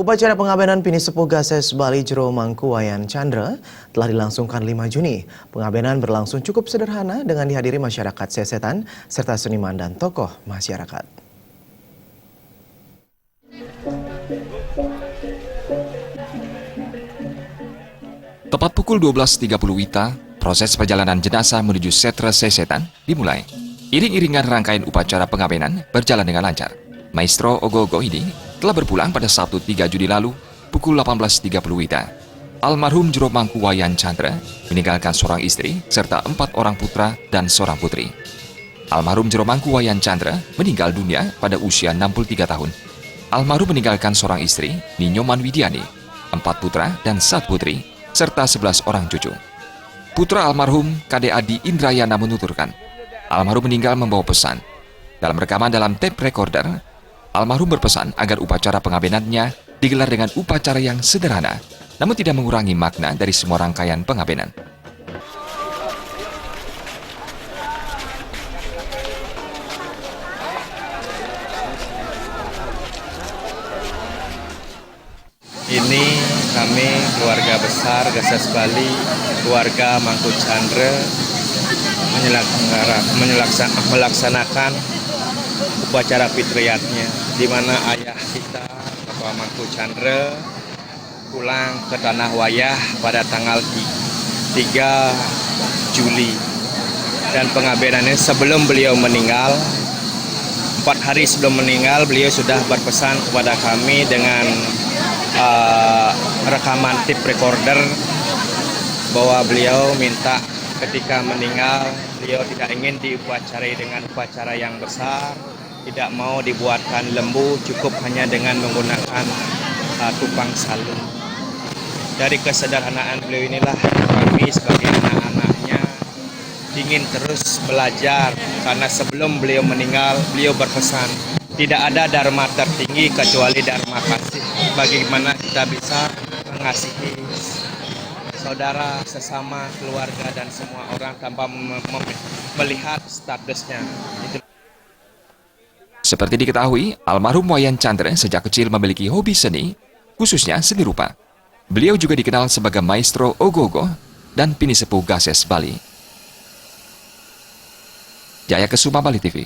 Upacara pengabenan Pinisepuh Gases Bali Jero Mangku Wayan Chandra telah dilangsungkan 5 Juni. Pengabenan berlangsung cukup sederhana dengan dihadiri masyarakat sesetan serta seniman dan tokoh masyarakat. Tepat pukul 12.30 WITA, proses perjalanan jenazah menuju setra sesetan dimulai. Iring-iringan rangkaian upacara pengabenan berjalan dengan lancar. Maestro Ogo-Ogo ini telah berpulang pada Sabtu 3 Juni lalu pukul 18.30 WITA. Almarhum Jero Mangku Wayan Chandra meninggalkan seorang istri serta 4 orang putra dan seorang putri. Almarhum Jero Mangku Wayan Chandra meninggal dunia pada usia 63 tahun. Almarhum meninggalkan seorang istri, Ninyoman Widiani, 4 putra dan 1 putri, serta 11 orang cucu. Putra almarhum Kade Adi Indrayana menuturkan, almarhum meninggal membawa pesan. Dalam rekaman dalam tape recorder, almarhum berpesan agar upacara pengabenannya digelar dengan upacara yang sederhana, namun tidak mengurangi makna dari semua rangkaian pengabenan. Ini kami keluarga besar Gases Bali, keluarga Mangku Chandra melaksanakan upacara fitriyatnya, di mana ayah kita, Bapak Mangku Chandra, pulang ke Tanah Wayah pada tanggal 3 Juli. Dan pengabenannya sebelum beliau meninggal, 4 hari sebelum meninggal, beliau sudah berpesan kepada kami dengan rekaman tape recorder bahwa beliau minta ketika meninggal, beliau tidak ingin diupacarai dengan upacara yang besar, tidak mau dibuatkan lembu, cukup hanya dengan menggunakan tupang salun. Dari kesederhanaan beliau inilah kami sebagai anak-anaknya ingin terus belajar, karena sebelum beliau meninggal, beliau berpesan, tidak ada dharma tertinggi kecuali dharma kasih. Bagaimana kita bisa mengasihi saudara, sesama, keluarga, dan semua orang tanpa melihat statusnya. Seperti diketahui, almarhum Wayan Chandra sejak kecil memiliki hobi seni, khususnya seni rupa. Beliau juga dikenal sebagai Maestro Ogo-Ogo dan Pinisepuh Gases Bali. Jaya Kesuma, Bali TV.